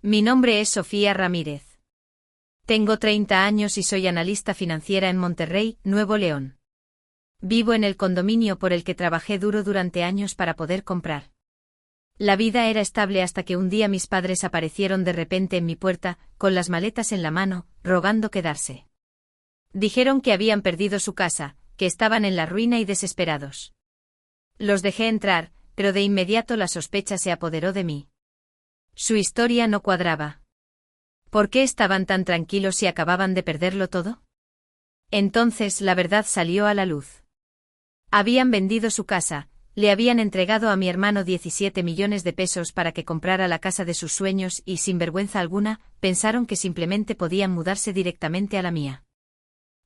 Mi nombre es Sofía Ramírez. Tengo 30 años y soy analista financiera en Monterrey, Nuevo León. Vivo en el condominio por el que trabajé duro durante años para poder comprar. La vida era estable hasta que un día mis padres aparecieron de repente en mi puerta, con las maletas en la mano, rogando quedarse. Dijeron que habían perdido su casa, que estaban en la ruina y desesperados. Los dejé entrar, pero de inmediato la sospecha se apoderó de mí. Su historia no cuadraba. ¿Por qué estaban tan tranquilos si acababan de perderlo todo? Entonces la verdad salió a la luz. Habían vendido su casa, le habían entregado a mi hermano 17 millones de pesos para que comprara la casa de sus sueños y, sin vergüenza alguna, pensaron que simplemente podían mudarse directamente a la mía.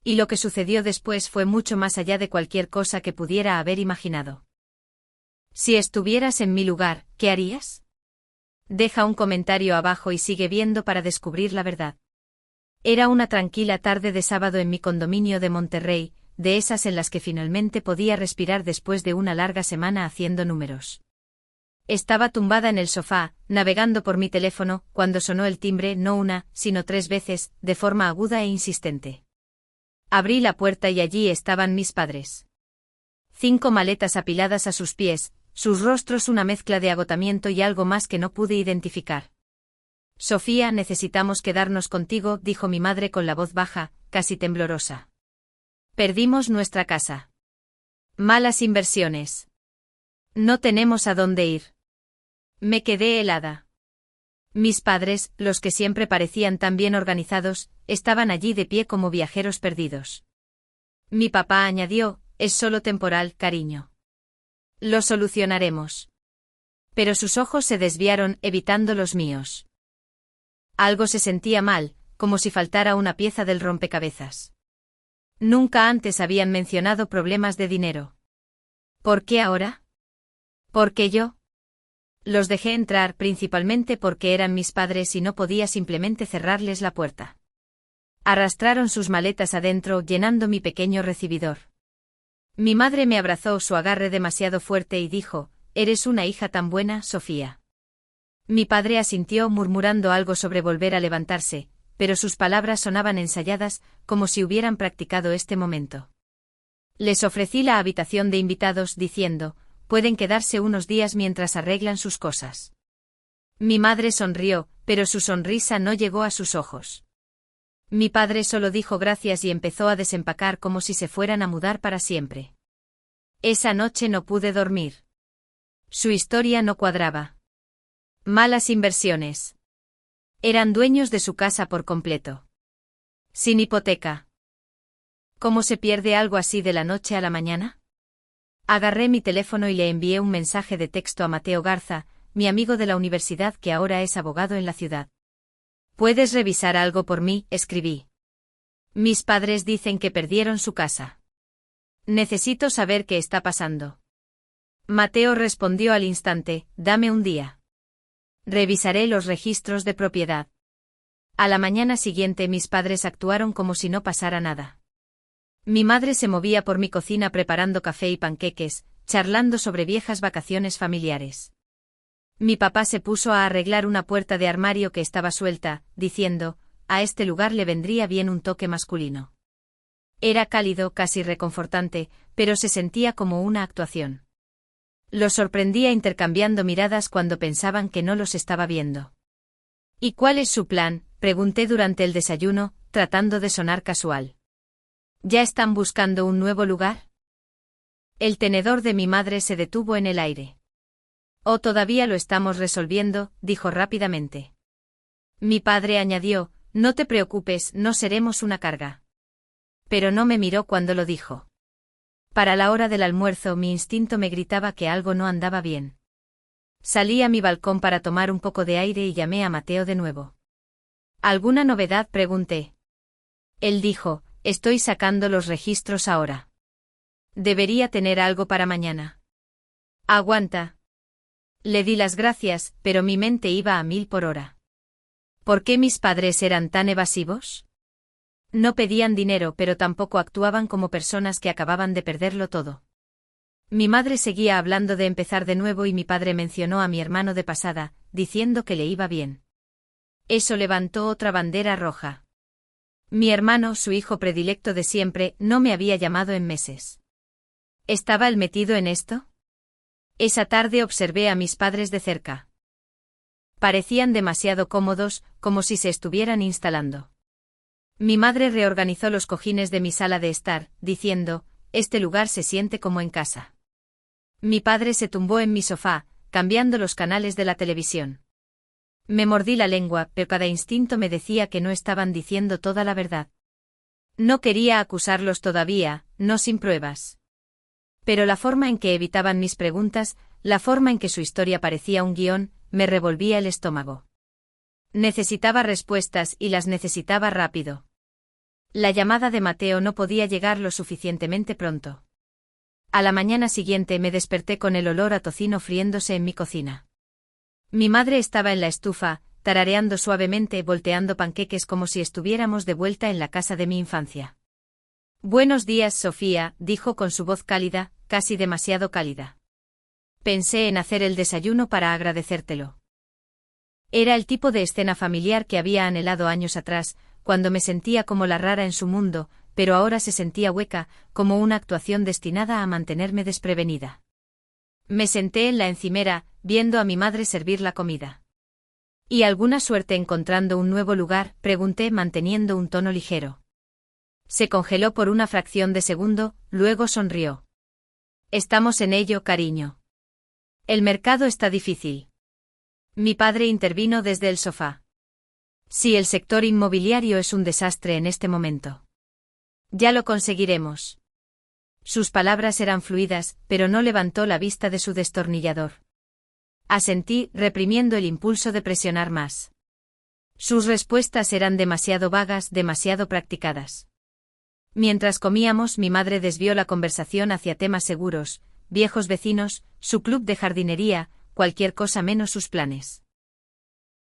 Y lo que sucedió después fue mucho más allá de cualquier cosa que pudiera haber imaginado. Si estuvieras en mi lugar, ¿qué harías? Deja un comentario abajo y sigue viendo para descubrir la verdad. Era una tranquila tarde de sábado en mi condominio de Monterrey, de esas en las que finalmente podía respirar después de una larga semana haciendo números. Estaba tumbada en el sofá, navegando por mi teléfono, cuando sonó el timbre no una, sino 3 veces, de forma aguda e insistente. Abrí la puerta y allí estaban mis padres. 5 maletas apiladas a sus pies, sus rostros una mezcla de agotamiento y algo más que no pude identificar. Sofía, necesitamos quedarnos contigo, dijo mi madre con la voz baja, casi temblorosa. Perdimos nuestra casa. Malas inversiones. No tenemos a dónde ir. Me quedé helada. Mis padres, los que siempre parecían tan bien organizados, estaban allí de pie como viajeros perdidos. Mi papá añadió, es solo temporal, cariño. Lo solucionaremos. Pero sus ojos se desviaron, evitando los míos. Algo se sentía mal, como si faltara una pieza del rompecabezas. Nunca antes habían mencionado problemas de dinero. ¿Por qué ahora? ¿Por qué yo? Los dejé entrar principalmente porque eran mis padres y no podía simplemente cerrarles la puerta. Arrastraron sus maletas adentro, llenando mi pequeño recibidor. Mi madre me abrazó su agarre demasiado fuerte y dijo, «Eres una hija tan buena, Sofía». Mi padre asintió murmurando algo sobre volver a levantarse, pero sus palabras sonaban ensayadas, como si hubieran practicado este momento. Les ofrecí la habitación de invitados diciendo, «Pueden quedarse unos días mientras arreglan sus cosas». Mi madre sonrió, pero su sonrisa no llegó a sus ojos. Mi padre solo dijo gracias y empezó a desempacar como si se fueran a mudar para siempre. Esa noche no pude dormir. Su historia no cuadraba. Malas inversiones. Eran dueños de su casa por completo. Sin hipoteca. ¿Cómo se pierde algo así de la noche a la mañana? Agarré mi teléfono y le envié un mensaje de texto a Mateo Garza, mi amigo de la universidad que ahora es abogado en la ciudad. ¿Puedes revisar algo por mí?, escribí. Mis padres dicen que perdieron su casa. Necesito saber qué está pasando. Mateo respondió al instante, dame un día. Revisaré los registros de propiedad. A la mañana siguiente mis padres actuaron como si no pasara nada. Mi madre se movía por mi cocina preparando café y panqueques, charlando sobre viejas vacaciones familiares. Mi papá se puso a arreglar una puerta de armario que estaba suelta, diciendo, a este lugar le vendría bien un toque masculino. Era cálido, casi reconfortante, pero se sentía como una actuación. Los sorprendía intercambiando miradas cuando pensaban que no los estaba viendo. ¿Y cuál es su plan?, pregunté durante el desayuno, tratando de sonar casual. ¿Ya están buscando un nuevo lugar? El tenedor de mi madre se detuvo en el aire. «Oh, todavía lo estamos resolviendo», dijo rápidamente. Mi padre añadió, «No te preocupes, no seremos una carga». Pero no me miró cuando lo dijo. Para la hora del almuerzo mi instinto me gritaba que algo no andaba bien. Salí a mi balcón para tomar un poco de aire y llamé a Mateo de nuevo. ¿Alguna novedad?, pregunté. Él dijo, «Estoy sacando los registros ahora. Debería tener algo para mañana». «Aguanta». Le di las gracias, pero mi mente iba a 1000 por hora. ¿Por qué mis padres eran tan evasivos? No pedían dinero, pero tampoco actuaban como personas que acababan de perderlo todo. Mi madre seguía hablando de empezar de nuevo y mi padre mencionó a mi hermano de pasada, diciendo que le iba bien. Eso levantó otra bandera roja. Mi hermano, su hijo predilecto de siempre, no me había llamado en meses. ¿Estaba él metido en esto? Esa tarde observé a mis padres de cerca. Parecían demasiado cómodos, como si se estuvieran instalando. Mi madre reorganizó los cojines de mi sala de estar, diciendo, este lugar se siente como en casa. Mi padre se tumbó en mi sofá, cambiando los canales de la televisión. Me mordí la lengua, pero cada instinto me decía que no estaban diciendo toda la verdad. No quería acusarlos todavía, no sin pruebas. Pero la forma en que evitaban mis preguntas, la forma en que su historia parecía un guión, me revolvía el estómago. Necesitaba respuestas y las necesitaba rápido. La llamada de Mateo no podía llegar lo suficientemente pronto. A la mañana siguiente me desperté con el olor a tocino friéndose en mi cocina. Mi madre estaba en la estufa, tarareando suavemente, volteando panqueques como si estuviéramos de vuelta en la casa de mi infancia. Buenos días, Sofía, dijo con su voz cálida, casi demasiado cálida. Pensé en hacer el desayuno para agradecértelo. Era el tipo de escena familiar que había anhelado años atrás, cuando me sentía como la rara en su mundo, pero ahora se sentía hueca, como una actuación destinada a mantenerme desprevenida. Me senté en la encimera, viendo a mi madre servir la comida. ¿Y alguna suerte encontrando un nuevo lugar?, pregunté manteniendo un tono ligero. Se congeló por una fracción de segundo, luego sonrió. Estamos en ello, cariño. El mercado está difícil. Mi padre intervino desde el sofá. Sí, el sector inmobiliario es un desastre en este momento. Ya lo conseguiremos. Sus palabras eran fluidas, pero no levantó la vista de su destornillador. Asentí, reprimiendo el impulso de presionar más. Sus respuestas eran demasiado vagas, demasiado practicadas. Mientras comíamos, mi madre desvió la conversación hacia temas seguros, viejos vecinos, su club de jardinería, cualquier cosa menos sus planes.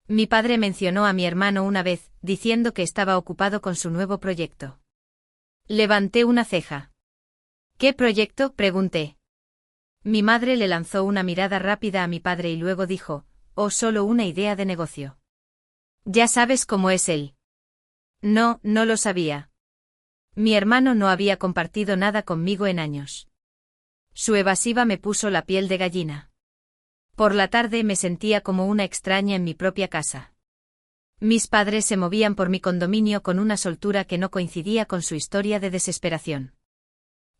Mi padre mencionó a mi hermano una vez, diciendo que estaba ocupado con su nuevo proyecto. Levanté una ceja. ¿Qué proyecto?, pregunté. Mi madre le lanzó una mirada rápida a mi padre y luego dijo, «Oh, solo una idea de negocio». «Ya sabes cómo es él». No, no lo sabía. Mi hermano no había compartido nada conmigo en años. Su evasiva me puso la piel de gallina. Por la tarde me sentía como una extraña en mi propia casa. Mis padres se movían por mi condominio con una soltura que no coincidía con su historia de desesperación.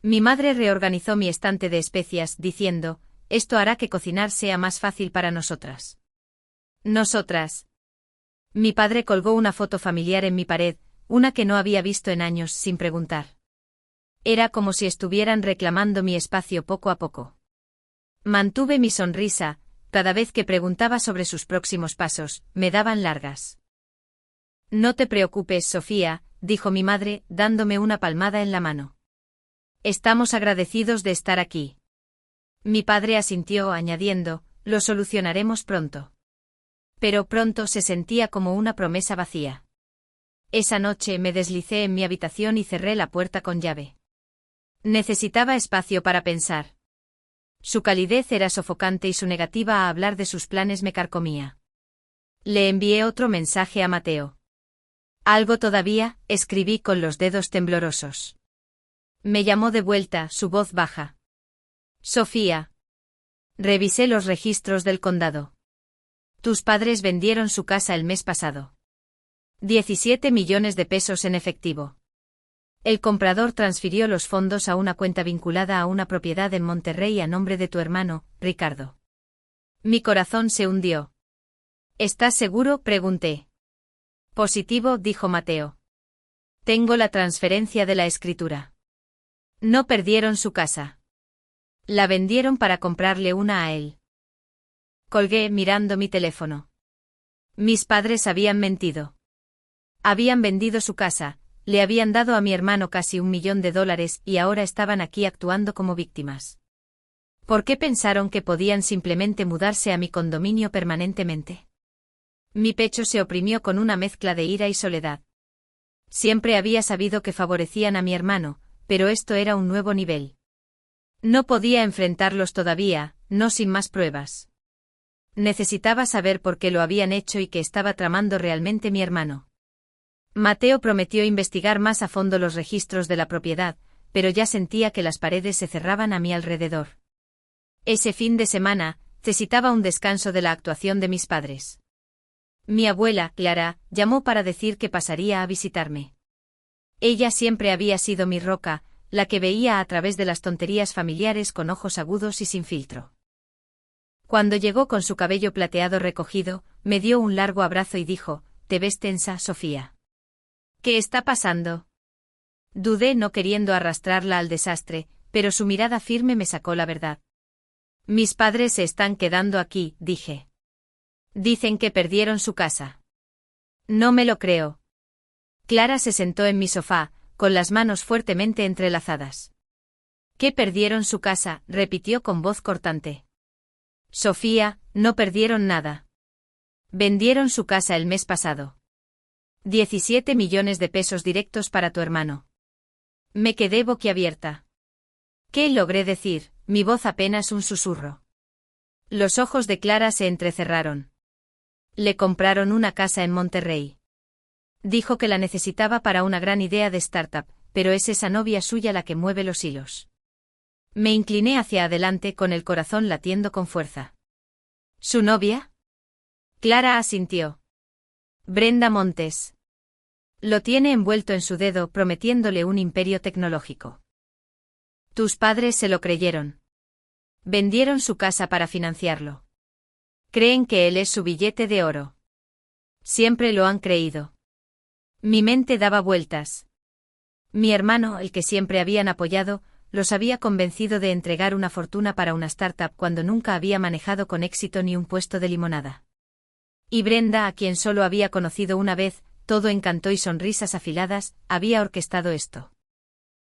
Mi madre reorganizó mi estante de especias, diciendo, «Esto hará que cocinar sea más fácil para nosotras». «Nosotras». Mi padre colgó una foto familiar en mi pared, una que no había visto en años, sin preguntar. Era como si estuvieran reclamando mi espacio poco a poco. Mantuve mi sonrisa, cada vez que preguntaba sobre sus próximos pasos, me daban largas. «No te preocupes, Sofía», dijo mi madre, dándome una palmada en la mano. «Estamos agradecidos de estar aquí». Mi padre asintió, añadiendo, «Lo solucionaremos pronto». Pero pronto se sentía como una promesa vacía. Esa noche me deslicé en mi habitación y cerré la puerta con llave. Necesitaba espacio para pensar. Su calidez era sofocante y su negativa a hablar de sus planes me carcomía. Le envié otro mensaje a Mateo. «¿Algo todavía?», escribí con los dedos temblorosos. Me llamó de vuelta, su voz baja. «Sofía». Revisé los registros del condado. Tus padres vendieron su casa el mes pasado. 17 millones de pesos en efectivo. El comprador transfirió los fondos a una cuenta vinculada a una propiedad en Monterrey a nombre de tu hermano, Ricardo. Mi corazón se hundió. ¿Estás seguro?, pregunté. Positivo, dijo Mateo. Tengo la transferencia de la escritura. No perdieron su casa. La vendieron para comprarle una a él. Colgué mirando mi teléfono. Mis padres habían mentido. Habían vendido su casa, le habían dado a mi hermano casi $1 millón y ahora estaban aquí actuando como víctimas. ¿Por qué pensaron que podían simplemente mudarse a mi condominio permanentemente? Mi pecho se oprimió con una mezcla de ira y soledad. Siempre había sabido que favorecían a mi hermano, pero esto era un nuevo nivel. No podía enfrentarlos todavía, no sin más pruebas. Necesitaba saber por qué lo habían hecho y qué estaba tramando realmente mi hermano. Mateo prometió investigar más a fondo los registros de la propiedad, pero ya sentía que las paredes se cerraban a mi alrededor. Ese fin de semana, necesitaba un descanso de la actuación de mis padres. Mi abuela, Clara, llamó para decir que pasaría a visitarme. Ella siempre había sido mi roca, la que veía a través de las tonterías familiares con ojos agudos y sin filtro. Cuando llegó con su cabello plateado recogido, me dio un largo abrazo y dijo: «¿Te ves tensa, Sofía? ¿Qué está pasando?». Dudé, no queriendo arrastrarla al desastre, pero su mirada firme me sacó la verdad. «Mis padres se están quedando aquí», dije. «Dicen que perdieron su casa». «No me lo creo». Clara se sentó en mi sofá, con las manos fuertemente entrelazadas. «¿Que perdieron su casa?», repitió con voz cortante. «Sofía, no perdieron nada. Vendieron su casa el mes pasado. 17 millones de pesos directos para tu hermano». Me quedé boquiabierta. ¿Qué logré decir? Mi voz apenas un susurro. Los ojos de Clara se entrecerraron. Le compraron una casa en Monterrey. Dijo que la necesitaba para una gran idea de startup, pero es esa novia suya la que mueve los hilos. Me incliné hacia adelante con el corazón latiendo con fuerza. ¿Su novia? Clara asintió. Brenda Montes. Lo tiene envuelto en su dedo, prometiéndole un imperio tecnológico. Tus padres se lo creyeron. Vendieron su casa para financiarlo. Creen que él es su billete de oro. Siempre lo han creído. Mi mente daba vueltas. Mi hermano, el que siempre habían apoyado, los había convencido de entregar una fortuna para una startup cuando nunca había manejado con éxito ni un puesto de limonada. Y Brenda, a quien solo había conocido una vez, todo encanto y sonrisas afiladas, había orquestado esto.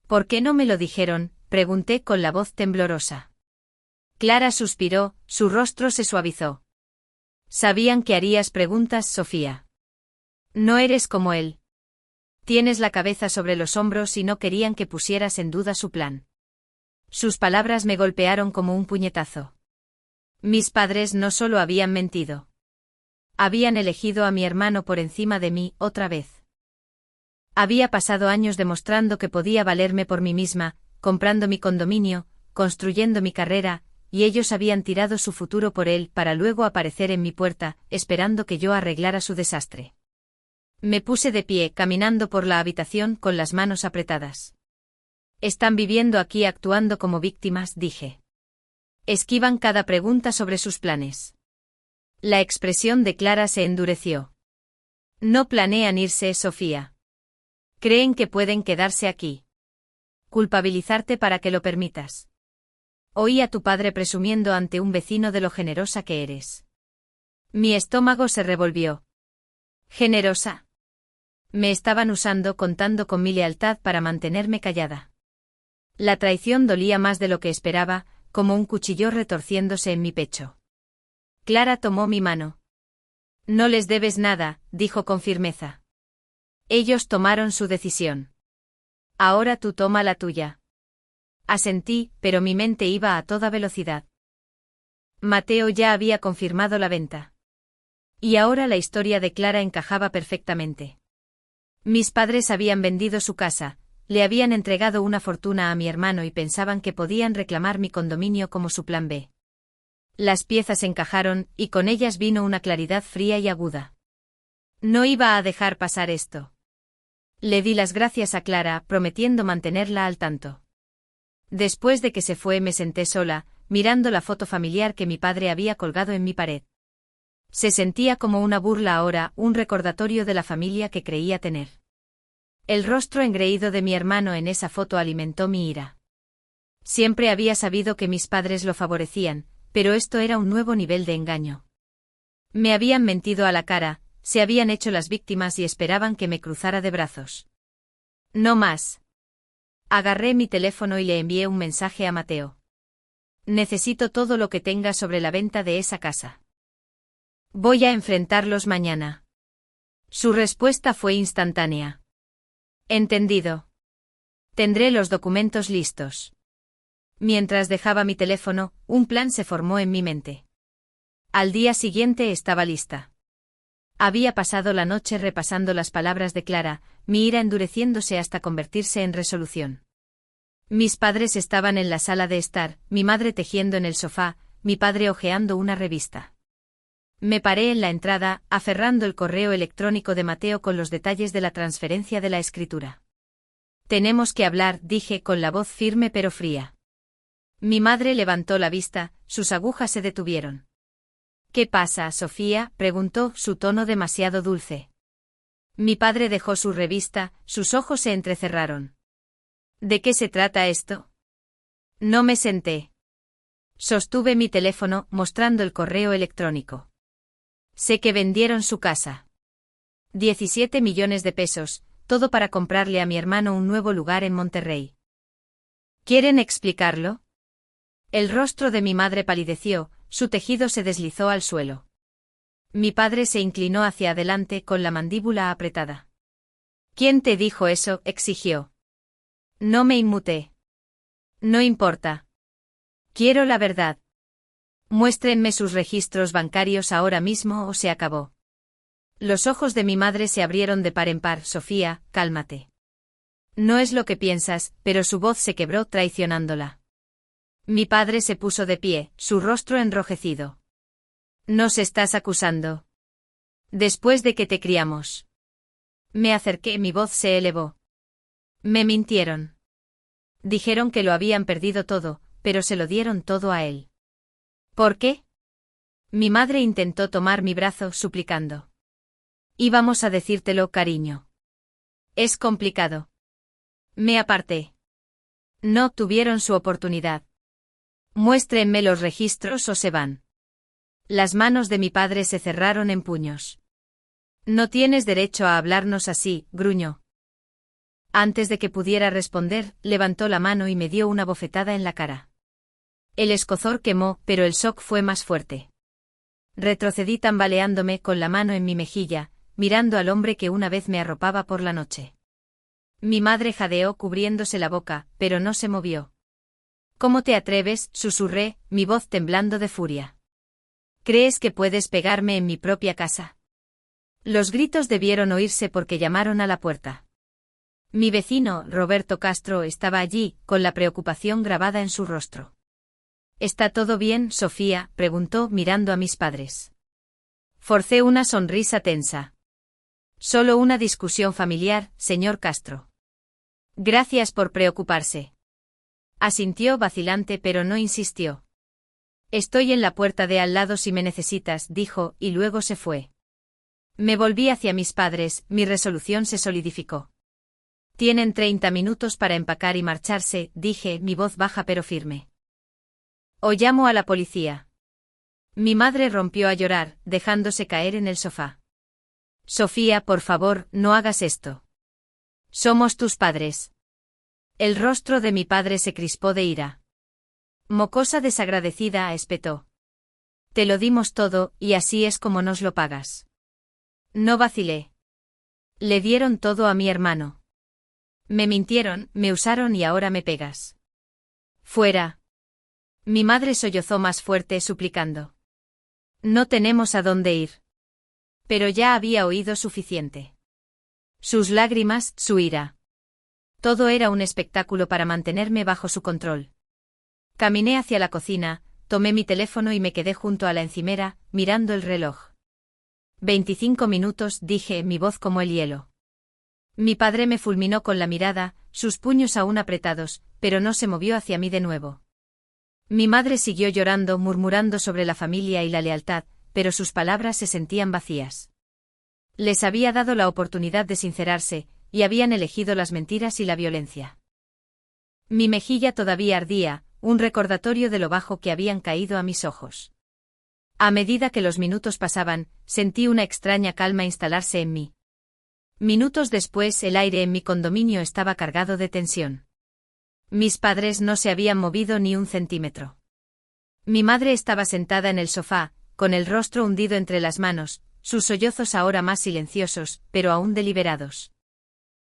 ¿Por qué no me lo dijeron?, pregunté con la voz temblorosa. Clara suspiró, su rostro se suavizó. Sabían que harías preguntas, Sofía. No eres como él. Tienes la cabeza sobre los hombros y no querían que pusieras en duda su plan. Sus palabras me golpearon como un puñetazo. Mis padres no solo habían mentido. Habían elegido a mi hermano por encima de mí, otra vez. Había pasado años demostrando que podía valerme por mí misma, comprando mi condominio, construyendo mi carrera, y ellos habían tirado su futuro por él para luego aparecer en mi puerta, esperando que yo arreglara su desastre. Me puse de pie, caminando por la habitación con las manos apretadas. Están viviendo aquí actuando como víctimas, dije. Esquivan cada pregunta sobre sus planes. La expresión de Clara se endureció. No planean irse, Sofía. Creen que pueden quedarse aquí. Culpabilizarte para que lo permitas. Oí a tu padre presumiendo ante un vecino de lo generosa que eres. Mi estómago se revolvió. ¿Generosa? Me estaban usando, contando con mi lealtad para mantenerme callada. La traición dolía más de lo que esperaba, como un cuchillo retorciéndose en mi pecho. Clara tomó mi mano. No les debes nada, dijo con firmeza. Ellos tomaron su decisión. Ahora tú toma la tuya. Asentí, pero mi mente iba a toda velocidad. Mateo ya había confirmado la venta. Y ahora la historia de Clara encajaba perfectamente. Mis padres habían vendido su casa, le habían entregado una fortuna a mi hermano y pensaban que podían reclamar mi condominio como su plan B. Las piezas encajaron, y con ellas vino una claridad fría y aguda. No iba a dejar pasar esto. Le di las gracias a Clara, prometiendo mantenerla al tanto. Después de que se fue me senté sola, mirando la foto familiar que mi padre había colgado en mi pared. Se sentía como una burla ahora, un recordatorio de la familia que creía tener. El rostro engreído de mi hermano en esa foto alimentó mi ira. Siempre había sabido que mis padres lo favorecían, pero esto era un nuevo nivel de engaño. Me habían mentido a la cara, se habían hecho las víctimas y esperaban que me cruzara de brazos. No más. Agarré mi teléfono y le envié un mensaje a Mateo. Necesito todo lo que tenga sobre la venta de esa casa. Voy a enfrentarlos mañana. Su respuesta fue instantánea. Entendido. Tendré los documentos listos. Mientras dejaba mi teléfono, un plan se formó en mi mente. Al día siguiente estaba lista. Había pasado la noche repasando las palabras de Clara, mi ira endureciéndose hasta convertirse en resolución. Mis padres estaban en la sala de estar, mi madre tejiendo en el sofá, mi padre hojeando una revista. Me paré en la entrada, aferrando el correo electrónico de Mateo con los detalles de la transferencia de la escritura. Tenemos que hablar, dije con la voz firme pero fría. Mi madre levantó la vista, sus agujas se detuvieron. ¿Qué pasa, Sofía?, preguntó, su tono demasiado dulce. Mi padre dejó su revista, sus ojos se entrecerraron. ¿De qué se trata esto? No me senté. Sostuve mi teléfono, mostrando el correo electrónico. Sé que vendieron su casa. 17 millones de pesos, todo para comprarle a mi hermano un nuevo lugar en Monterrey. ¿Quieren explicarlo? El rostro de mi madre palideció, su tejido se deslizó al suelo. Mi padre se inclinó hacia adelante con la mandíbula apretada. ¿Quién te dijo eso?, exigió. No me inmuté. No importa. Quiero la verdad. Muéstrenme sus registros bancarios ahora mismo o se acabó. Los ojos de mi madre se abrieron de par en par. Sofía, cálmate. No es lo que piensas, pero su voz se quebró traicionándola. Mi padre se puso de pie, su rostro enrojecido. ¿Nos estás acusando? Después de que te criamos. Me acerqué, mi voz se elevó. Me mintieron. Dijeron que lo habían perdido todo, pero se lo dieron todo a él. ¿Por qué? Mi madre intentó tomar mi brazo, suplicando. Íbamos a decírtelo, cariño. Es complicado. Me aparté. No tuvieron su oportunidad. Muéstrenme los registros o se van. Las manos de mi padre se cerraron en puños. No tienes derecho a hablarnos así, gruñó. Antes de que pudiera responder, levantó la mano y me dio una bofetada en la cara. El escozor quemó, pero el shock fue más fuerte. Retrocedí tambaleándome con la mano en mi mejilla, mirando al hombre que una vez me arropaba por la noche. Mi madre jadeó cubriéndose la boca, pero no se movió. ¿Cómo te atreves?, susurré, mi voz temblando de furia. ¿Crees que puedes pegarme en mi propia casa? Los gritos debieron oírse porque llamaron a la puerta. Mi vecino, Roberto Castro, estaba allí, con la preocupación grabada en su rostro. ¿Está todo bien, Sofía?, preguntó mirando a mis padres. Forcé una sonrisa tensa. Solo una discusión familiar, señor Castro. Gracias por preocuparse. Asintió vacilante pero no insistió. Estoy en la puerta de al lado si me necesitas, dijo, y luego se fue. Me volví hacia mis padres, mi resolución se solidificó. Tienen 30 minutos para empacar y marcharse, dije, mi voz baja pero firme. O llamo a la policía. Mi madre rompió a llorar, dejándose caer en el sofá. Sofía, por favor, no hagas esto. Somos tus padres. El rostro de mi padre se crispó de ira. Mocosa desagradecida, espetó. Te lo dimos todo, y así es como nos lo pagas. No vacilé. Le dieron todo a mi hermano. Me mintieron, me usaron y ahora me pegas. Fuera. Mi madre sollozó más fuerte suplicando. No tenemos a dónde ir. Pero ya había oído suficiente. Sus lágrimas, su ira. Todo era un espectáculo para mantenerme bajo su control. Caminé hacia la cocina, tomé mi teléfono y me quedé junto a la encimera, mirando el reloj. 25 minutos, dije, mi voz como el hielo. Mi padre me fulminó con la mirada, sus puños aún apretados, pero no se movió hacia mí de nuevo. Mi madre siguió llorando, murmurando sobre la familia y la lealtad, pero sus palabras se sentían vacías. Les había dado la oportunidad de sincerarse, y habían elegido las mentiras y la violencia. Mi mejilla todavía ardía, un recordatorio de lo bajo que habían caído a mis ojos. A medida que los minutos pasaban, sentí una extraña calma instalarse en mí. Minutos después, el aire en mi condominio estaba cargado de tensión. Mis padres no se habían movido ni un centímetro. Mi madre estaba sentada en el sofá, con el rostro hundido entre las manos, sus sollozos ahora más silenciosos, pero aún deliberados.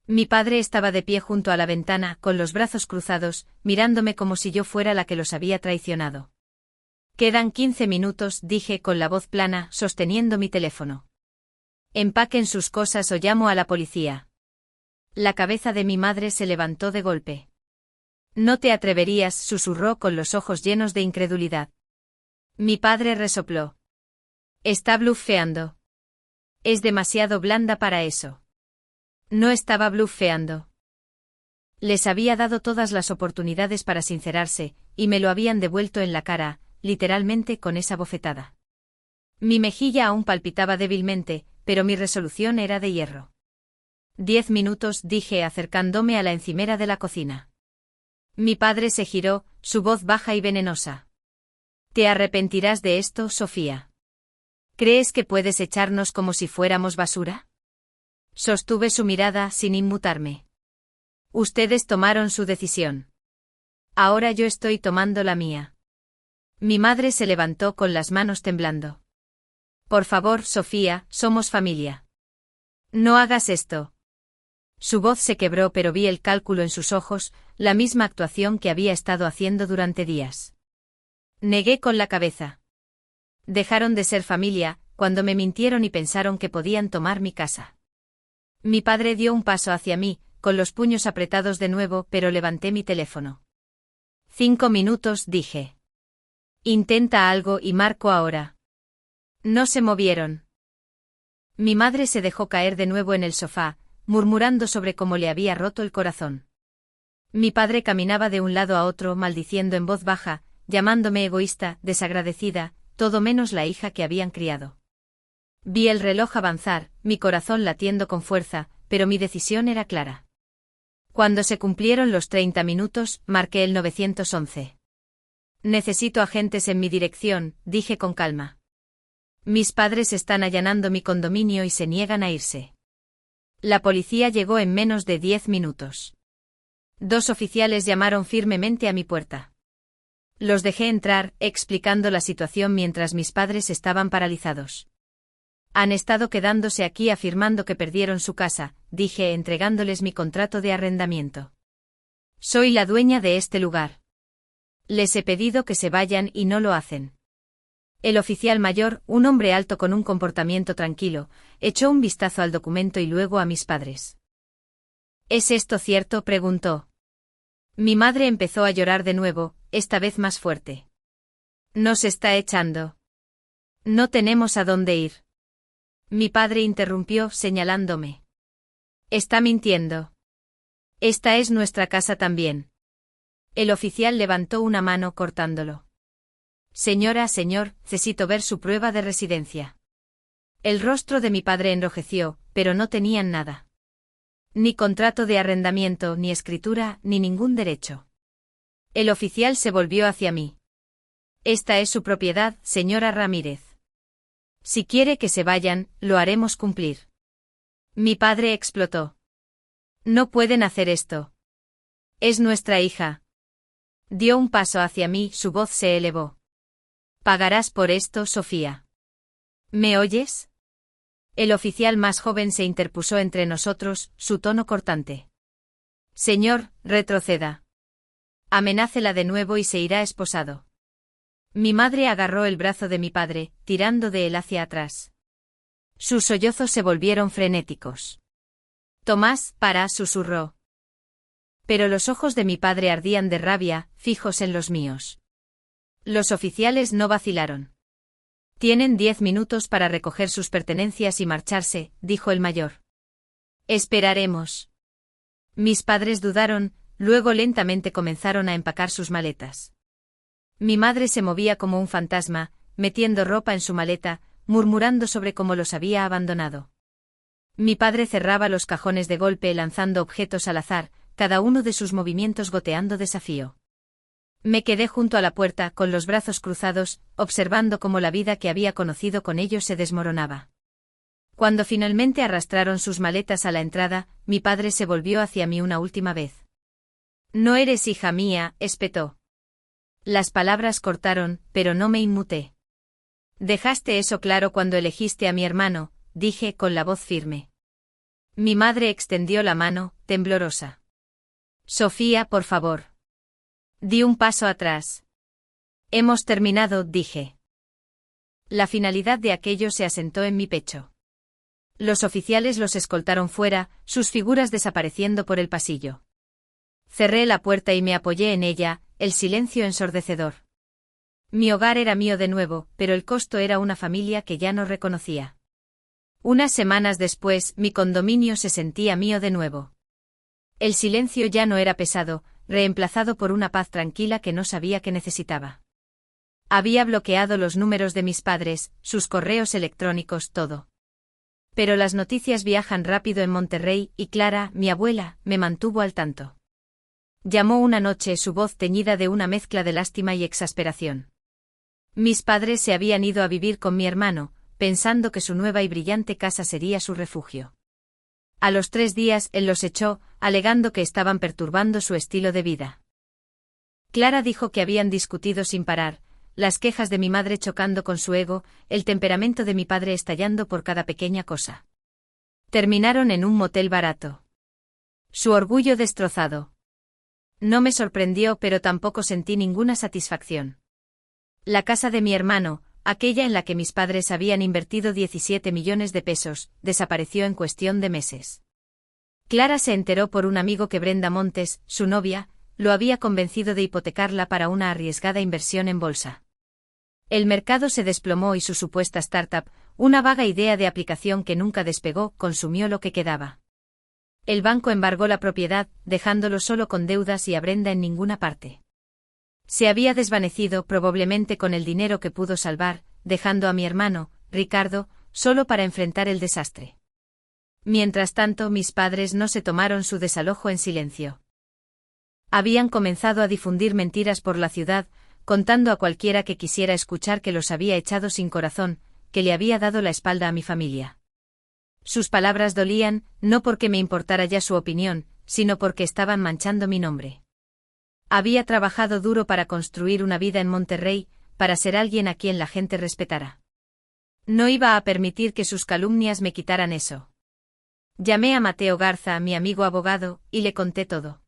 Mi padre estaba de pie junto a la ventana, con los brazos cruzados, mirándome como si yo fuera la que los había traicionado. Quedan 15 minutos, dije con la voz plana, sosteniendo mi teléfono. Empaquen sus cosas o llamo a la policía. La cabeza de mi madre se levantó de golpe. No te atreverías, susurró con los ojos llenos de incredulidad. Mi padre resopló. Está blufeando. Es demasiado blanda para eso. No estaba blufeando. Les había dado todas las oportunidades para sincerarse, y me lo habían devuelto en la cara, literalmente con esa bofetada. Mi mejilla aún palpitaba débilmente, pero mi resolución era de hierro. 10 minutos, dije acercándome a la encimera de la cocina. Mi padre se giró, su voz baja y venenosa. ¿Te arrepentirás de esto, Sofía? ¿Crees que puedes echarnos como si fuéramos basura? Sostuve su mirada sin inmutarme. Ustedes tomaron su decisión. Ahora yo estoy tomando la mía. Mi madre se levantó con las manos temblando. Por favor, Sofía, somos familia. No hagas esto. Su voz se quebró, pero vi el cálculo en sus ojos, la misma actuación que había estado haciendo durante días. Negué con la cabeza. Dejaron de ser familia, cuando me mintieron y pensaron que podían tomar mi casa. Mi padre dio un paso hacia mí, con los puños apretados de nuevo, pero levanté mi teléfono. 5 minutos, dije. Intenta algo y marco ahora. No se movieron. Mi madre se dejó caer de nuevo en el sofá, murmurando sobre cómo le había roto el corazón. Mi padre caminaba de un lado a otro maldiciendo en voz baja, llamándome egoísta, desagradecida, todo menos la hija que habían criado. Vi el reloj avanzar, mi corazón latiendo con fuerza, pero mi decisión era clara. Cuando se cumplieron los 30 minutos, marqué el 911. Necesito agentes en mi dirección, dije con calma. Mis padres están allanando mi condominio y se niegan a irse. La policía llegó en menos de 10 minutos. 2 oficiales llamaron firmemente a mi puerta. Los dejé entrar, explicando la situación mientras mis padres estaban paralizados. Han estado quedándose aquí afirmando que perdieron su casa, dije entregándoles mi contrato de arrendamiento. Soy la dueña de este lugar. Les he pedido que se vayan y no lo hacen. El oficial mayor, un hombre alto con un comportamiento tranquilo, echó un vistazo al documento y luego a mis padres. ¿Es esto cierto?, preguntó. Mi madre empezó a llorar de nuevo, esta vez más fuerte. Nos está echando. No tenemos a dónde ir. Mi padre interrumpió, señalándome. Está mintiendo. Esta es nuestra casa también. El oficial levantó una mano cortándolo. Señora, señor, necesito ver su prueba de residencia. El rostro de mi padre enrojeció, pero no tenían nada. Ni contrato de arrendamiento, ni escritura, ni ningún derecho. El oficial se volvió hacia mí. Esta es su propiedad, señora Ramírez. Si quiere que se vayan, lo haremos cumplir. Mi padre explotó. No pueden hacer esto. Es nuestra hija. Dio un paso hacia mí, su voz se elevó. Pagarás por esto, Sofía. ¿Me oyes? El oficial más joven se interpuso entre nosotros, su tono cortante. Señor, retroceda. Amenácela de nuevo y se irá esposado. Mi madre agarró el brazo de mi padre, tirando de él hacia atrás. Sus sollozos se volvieron frenéticos. Tomás, para, susurró. Pero los ojos de mi padre ardían de rabia, fijos en los míos. Los oficiales no vacilaron. Tienen 10 minutos para recoger sus pertenencias y marcharse, dijo el mayor. Esperaremos. Mis padres dudaron, luego lentamente comenzaron a empacar sus maletas. Mi madre se movía como un fantasma, metiendo ropa en su maleta, murmurando sobre cómo los había abandonado. Mi padre cerraba los cajones de golpe lanzando objetos al azar, cada uno de sus movimientos goteando desafío. Me quedé junto a la puerta, con los brazos cruzados, observando cómo la vida que había conocido con ellos se desmoronaba. Cuando finalmente arrastraron sus maletas a la entrada, mi padre se volvió hacia mí una última vez. No eres hija mía, espetó. Las palabras cortaron, pero no me inmuté. Dejaste eso claro cuando elegiste a mi hermano, dije con la voz firme. Mi madre extendió la mano, temblorosa. Sofía, por favor. Di un paso atrás. Hemos terminado, dije. La finalidad de aquello se asentó en mi pecho. Los oficiales los escoltaron fuera, sus figuras desapareciendo por el pasillo. Cerré la puerta y me apoyé en ella, el silencio ensordecedor. Mi hogar era mío de nuevo, pero el costo era una familia que ya no reconocía. Unas semanas después, mi condominio se sentía mío de nuevo. El silencio ya no era pesado, reemplazado por una paz tranquila que no sabía que necesitaba. Había bloqueado los números de mis padres, sus correos electrónicos, todo. Pero las noticias viajan rápido en Monterrey y Clara, mi abuela, me mantuvo al tanto. Llamó una noche, su voz teñida de una mezcla de lástima y exasperación. Mis padres se habían ido a vivir con mi hermano, pensando que su nueva y brillante casa sería su refugio. A los 3 días él los echó, alegando que estaban perturbando su estilo de vida. Clara dijo que habían discutido sin parar, las quejas de mi madre chocando con su ego, el temperamento de mi padre estallando por cada pequeña cosa. Terminaron en un motel barato. Su orgullo destrozado. No me sorprendió, pero tampoco sentí ninguna satisfacción. La casa de mi hermano, aquella en la que mis padres habían invertido 17 millones de pesos, desapareció en cuestión de meses. Clara se enteró por un amigo que Brenda Montes, su novia, lo había convencido de hipotecarla para una arriesgada inversión en bolsa. El mercado se desplomó y su supuesta startup, una vaga idea de aplicación que nunca despegó, consumió lo que quedaba. El banco embargó la propiedad, dejándolo solo con deudas y a Brenda en ninguna parte. Se había desvanecido, probablemente con el dinero que pudo salvar, dejando a mi hermano, Ricardo, solo para enfrentar el desastre. Mientras tanto, mis padres no se tomaron su desalojo en silencio. Habían comenzado a difundir mentiras por la ciudad, contando a cualquiera que quisiera escuchar que los había echado sin corazón, que le había dado la espalda a mi familia. Sus palabras dolían, no porque me importara ya su opinión, sino porque estaban manchando mi nombre. Había trabajado duro para construir una vida en Monterrey, para ser alguien a quien la gente respetara. No iba a permitir que sus calumnias me quitaran eso. Llamé a Mateo Garza, mi amigo abogado, y le conté todo.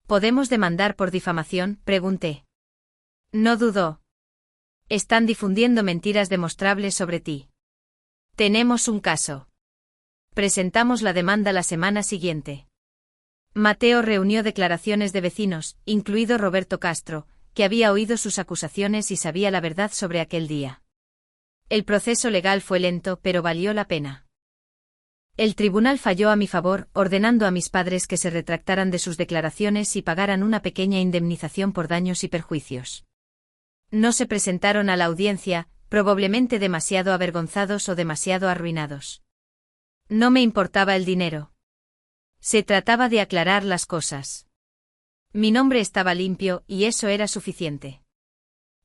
¿Podemos demandar por difamación?, pregunté. No dudó. Están difundiendo mentiras demostrables sobre ti. Tenemos un caso. Presentamos la demanda la semana siguiente. Mateo reunió declaraciones de vecinos, incluido Roberto Castro, que había oído sus acusaciones y sabía la verdad sobre aquel día. El proceso legal fue lento, pero valió la pena. El tribunal falló a mi favor, ordenando a mis padres que se retractaran de sus declaraciones y pagaran una pequeña indemnización por daños y perjuicios. No se presentaron a la audiencia, probablemente demasiado avergonzados o demasiado arruinados. No me importaba el dinero. Se trataba de aclarar las cosas. Mi nombre estaba limpio, y eso era suficiente.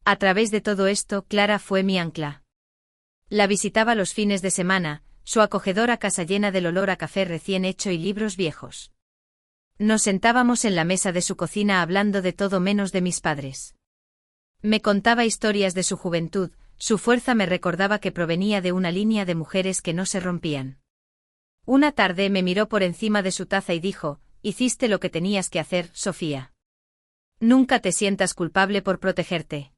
A través de todo esto, Clara fue mi ancla. La visitaba los fines de semana, su acogedora casa llena del olor a café recién hecho y libros viejos. Nos sentábamos en la mesa de su cocina hablando de todo menos de mis padres. Me contaba historias de su juventud, su fuerza me recordaba que provenía de una línea de mujeres que no se rompían. Una tarde me miró por encima de su taza y dijo: «Hiciste lo que tenías que hacer, Sofía. Nunca te sientas culpable por protegerte».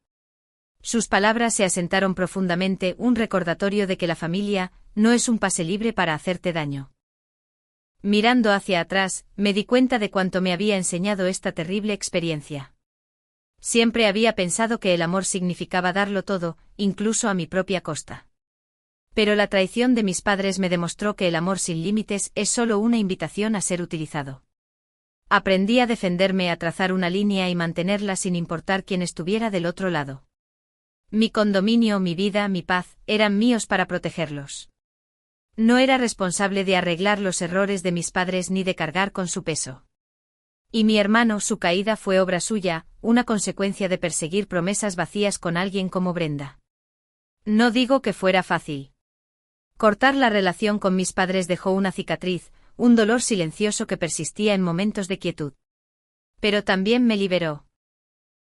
Sus palabras se asentaron profundamente, un recordatorio de que la familia no es un pase libre para hacerte daño. Mirando hacia atrás, me di cuenta de cuánto me había enseñado esta terrible experiencia. Siempre había pensado que el amor significaba darlo todo, incluso a mi propia costa. Pero la traición de mis padres me demostró que el amor sin límites es solo una invitación a ser utilizado. Aprendí a defenderme, a trazar una línea y mantenerla sin importar quién estuviera del otro lado. Mi condominio, mi vida, mi paz, eran míos para protegerlos. No era responsable de arreglar los errores de mis padres ni de cargar con su peso. Y mi hermano, su caída fue obra suya, una consecuencia de perseguir promesas vacías con alguien como Brenda. No digo que fuera fácil. Cortar la relación con mis padres dejó una cicatriz, un dolor silencioso que persistía en momentos de quietud. Pero también me liberó.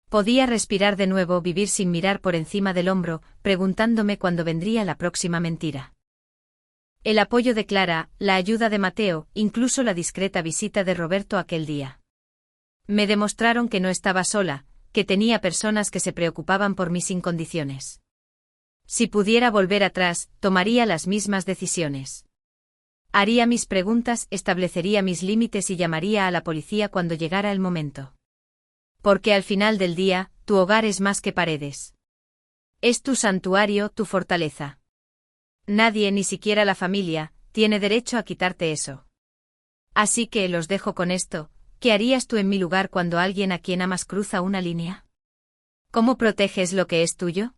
Podía respirar de nuevo, vivir sin mirar por encima del hombro, preguntándome cuándo vendría la próxima mentira. El apoyo de Clara, la ayuda de Mateo, incluso la discreta visita de Roberto aquel día. Me demostraron que no estaba sola, que tenía personas que se preocupaban por mí sin condiciones. Si pudiera volver atrás, tomaría las mismas decisiones. Haría mis preguntas, establecería mis límites y llamaría a la policía cuando llegara el momento. Porque al final del día, tu hogar es más que paredes. Es tu santuario, tu fortaleza. Nadie, ni siquiera la familia, tiene derecho a quitarte eso. Así que los dejo con esto. ¿Qué harías tú en mi lugar cuando alguien a quien amas cruza una línea? ¿Cómo proteges lo que es tuyo?